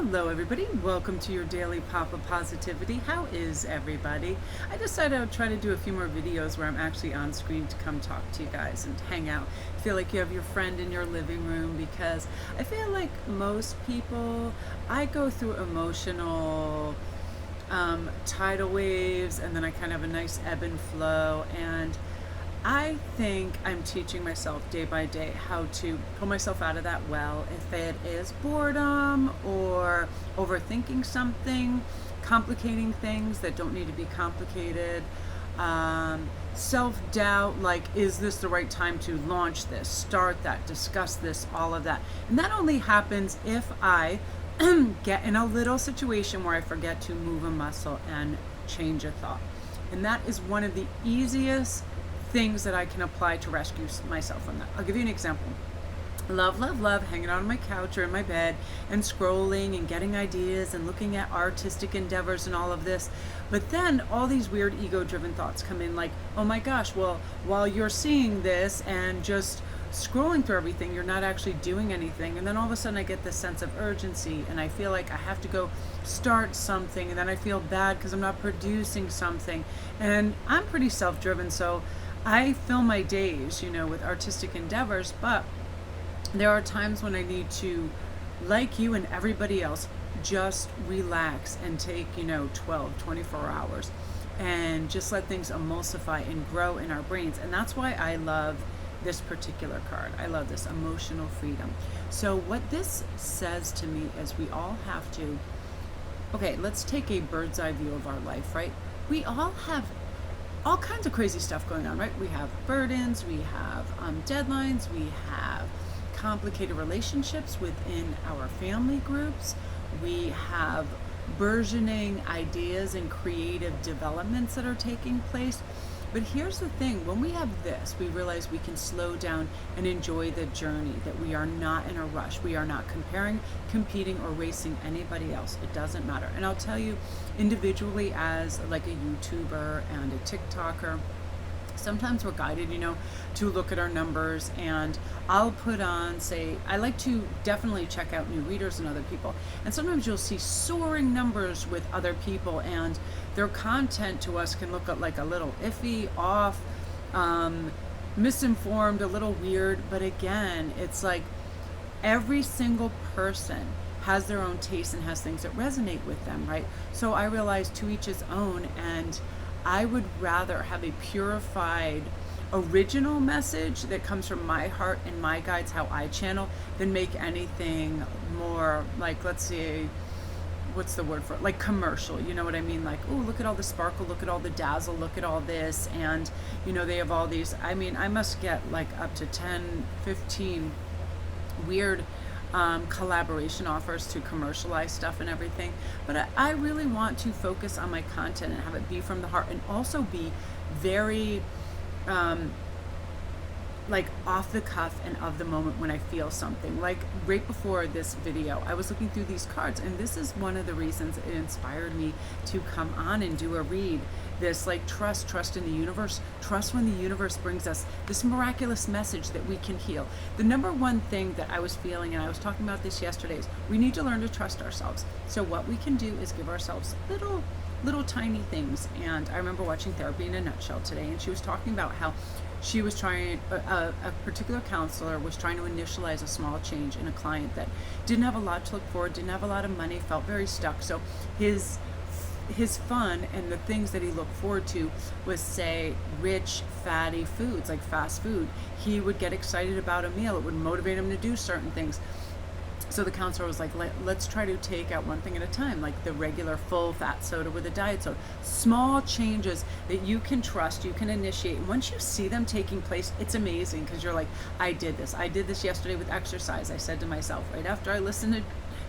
Hello everybody, welcome to your daily pop of positivity. How is everybody? I decided I would try to do a few more videos where I'm actually on screen to come talk to you guys and hang out. Feel like you have your friend in your living room, because I feel like most people, I go through emotional tidal waves, and then I kind of have a nice ebb and flow, and I think I'm teaching myself day by day how to pull myself out of that well. If it is boredom or overthinking something, complicating things that don't need to be complicated, self-doubt, like, is this the right time to launch this, start that, discuss this, all of that. And that only happens if I get in a little situation where I forget to move a muscle and change a thought. And that is one of the easiest things that I can apply to rescue myself from that. I'll give you an example. Love hanging out on my couch or in my bed and scrolling and getting ideas and looking at artistic endeavors and all of this. But then all these weird ego-driven thoughts come in, like, oh my gosh, well, while you're seeing this and just scrolling through everything, you're not actually doing anything. And then all of a sudden I get this sense of urgency, and I feel like I have to go start something, and then I feel bad because I'm not producing something. And I'm pretty self-driven, so I fill my days, with artistic endeavors, but there are times when I need to, like you and everybody else, just relax and take, 12, 24 hours and just let things emulsify and grow in our brains. And that's why I love this particular card. I love this emotional freedom. So what this says to me is we all have to, okay, let's take a bird's eye view of our life, right? We all have all kinds of crazy stuff going on, right? We have burdens, we have deadlines, we have complicated relationships within our family groups, we have burgeoning ideas and creative developments that are taking place. But here's the thing, when we have this, we realize we can slow down and enjoy the journey, that we are not in a rush. We are not comparing, competing, or racing anybody else. It doesn't matter. And I'll tell you, individually, as like a YouTuber and a TikToker, sometimes we're guided, to look at our numbers, and I'll put on, say, I like to definitely check out new readers and other people. And sometimes you'll see soaring numbers with other people, and their content to us can look like a little iffy, off, misinformed, a little weird. But again, it's like every single person has their own taste and has things that resonate with them, right? So I realize to each his own, and I would rather have a purified, original message that comes from my heart and my guides, how I channel, than make anything more like, let's see, what's the word for it? Like commercial, you know what I mean? Like, oh, look at all the sparkle, look at all the dazzle, look at all this. And, they have all these, I must get like up to 10, 15 weird collaboration offers to commercialize stuff and everything. But I really want to focus on my content and have it be from the heart, and also be very like off the cuff and of the moment when I feel something. Like right before this video, I was looking through these cards, and this is one of the reasons it inspired me to come on and do a read. This, like, trust in the universe, trust when the universe brings us this miraculous message that we can heal. The number one thing that I was feeling, and I was talking about this yesterday, is we need to learn to trust ourselves. So what we can do is give ourselves little tiny things. And I remember watching Therapy in a Nutshell today, and she was talking about how she was trying, a particular counselor was trying to initialize a small change in a client that didn't have a lot to look forward, didn't have a lot of money, felt very stuck. So his fun and the things that he looked forward to was, say, rich, fatty foods, like fast food. He would get excited about a meal. It would motivate him to do certain things. So the counselor was like, let's try to take out one thing at a time, like the regular full fat soda with a diet soda. Small changes that you can trust, you can initiate. And once you see them taking place, it's amazing, because you're like, I did this yesterday with exercise. I said to myself, right after I listened to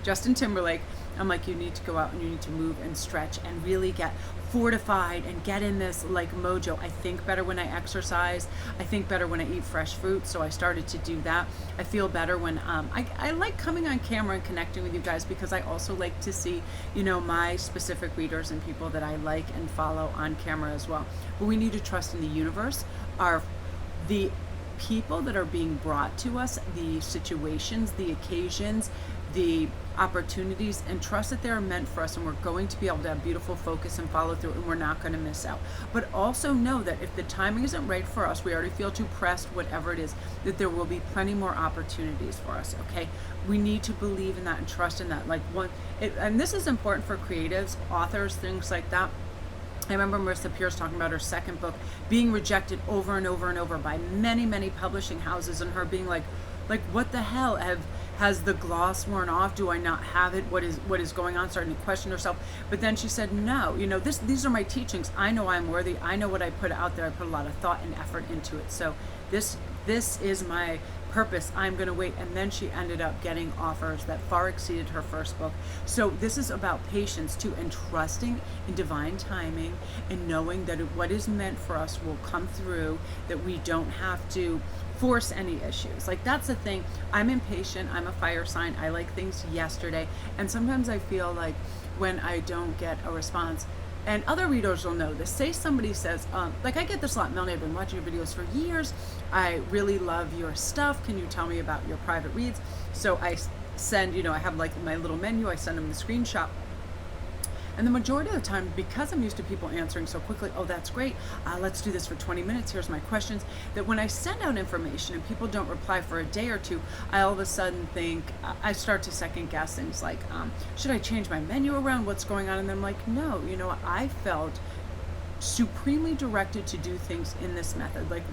Justin Timberlake, I'm like, you need to go out and you need to move and stretch and really get fortified and get in this like mojo. I think better when I exercise. I think better when I eat fresh fruit. So I started to do that. I feel better when I like coming on camera and connecting with you guys, because I also like to see, my specific readers and people that I like and follow on camera as well. But we need to trust in the universe. The people that are being brought to us, the situations, the occasions, the opportunities and trust that they're meant for us, and we're going to be able to have beautiful focus and follow through, and we're not going to miss out. But also know that if the timing isn't right for us, we already feel too pressed, whatever it is, that there will be plenty more opportunities for us. Okay, we need to believe in that and trust in that. Like and this is important for creatives, authors, things like that. I remember Marissa Peer talking about her second book being rejected over and over and over by many, many publishing houses, and her being like, what the hell? Has the gloss worn off? Do I not have it? What is going on? Starting to question herself. But then she said, no, these are my teachings. I know I'm worthy. I know what I put out there. I put a lot of thought and effort into it. So this is my purpose. I'm going to wait. And then she ended up getting offers that far exceeded her first book. So this is about patience too, and trusting in divine timing, and knowing that what is meant for us will come through, that we don't have to force any issues. Like, that's the thing. I'm impatient. I'm a fire sign. I like things yesterday. And sometimes I feel like when I don't get a response, and other readers will know this, say somebody says, like, I get this a lot, Melanie, I've been watching your videos for years. I really love your stuff. Can you tell me about your private reads? So I send, I have like my little menu, I send them the screenshot. And the majority of the time, because I'm used to people answering so quickly, oh, that's great, let's do this for 20 minutes, here's my questions, that when I send out information and people don't reply for a day or two, I all of a sudden think, I start to second guess things like, should I change my menu around? What's going on? And then I'm like, no, I felt supremely directed to do things in this method. Like,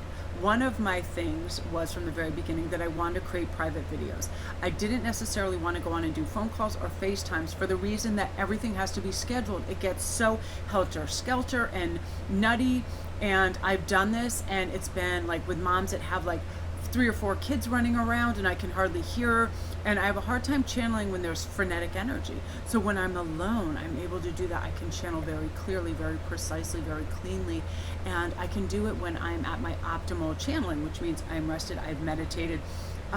one of my things was from the very beginning that I wanted to create private videos. I didn't necessarily want to go on and do phone calls or FaceTimes, for the reason that everything has to be scheduled. It gets so helter-skelter and nutty, and I've done this, and it's been like with moms that have like 3 or 4 kids running around and I can hardly hear, and I have a hard time channeling when there's frenetic energy. So when I'm alone, I'm able to do that. I can channel very clearly, very precisely, very cleanly, and I can do it when I'm at my optimal channeling, which means I'm rested, I've meditated,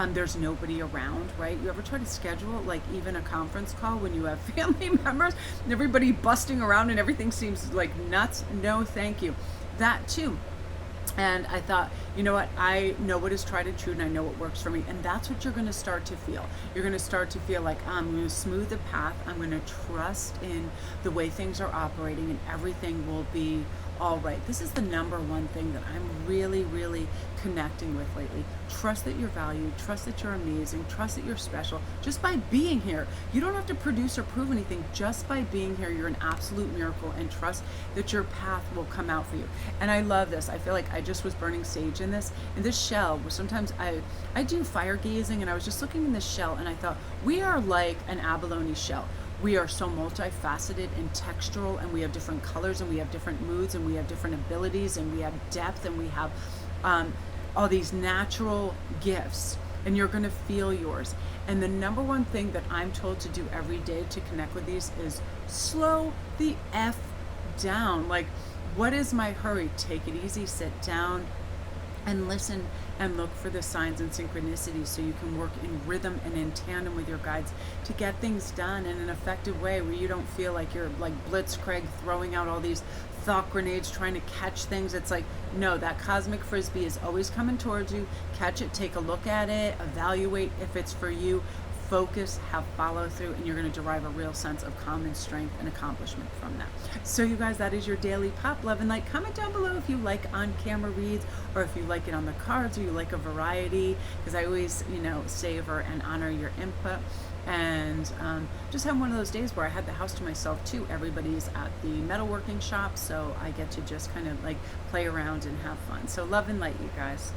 there's nobody around, right? You ever try to schedule like even a conference call when you have family members and everybody busting around and everything seems like nuts? No, thank you. That too. And I thought, you know what, I know what is tried and true, and I know what works for me. And that's what you're going to start to feel. You're going to start to feel like, I'm going to smooth the path. I'm going to trust in the way things are operating, and everything will be all right. This is the number one thing that I'm really, really connecting with lately. Trust that you're valued. Trust that you're amazing. Trust that you're special. Just by being here. You don't have to produce or prove anything. Just by being here, you're an absolute miracle, and trust that your path will come out for you. And I love this. I feel like I just was burning sage in this shell, where sometimes I do fire gazing, and I was just looking in this shell, and I thought, we are like an abalone shell. We are so multifaceted and textural, and we have different colors, and we have different moods, and we have different abilities, and we have depth, and we have all these natural gifts, and you're going to feel yours. And the number one thing that I'm told to do every day to connect with these is slow the F down. Like, what is my hurry? Take it easy, sit down, and listen and look for the signs and synchronicities, so you can work in rhythm and in tandem with your guides to get things done in an effective way, where you don't feel like you're like Blitzkrieg throwing out all these thought grenades trying to catch things. It's like, no, that cosmic frisbee is always coming towards you. Catch it, take a look at it, evaluate if it's for you, focus, have follow through, and you're going to derive a real sense of calm and strength and accomplishment from that. So you guys, that is your daily pop, love and light. Comment down below if you like on camera reads, or if you like it on the cards, or you like a variety, because I always, savor and honor your input. And just have one of those days where I had the house to myself too. Everybody's at the metalworking shop, so I get to just kind of like play around and have fun. So love and light, you guys.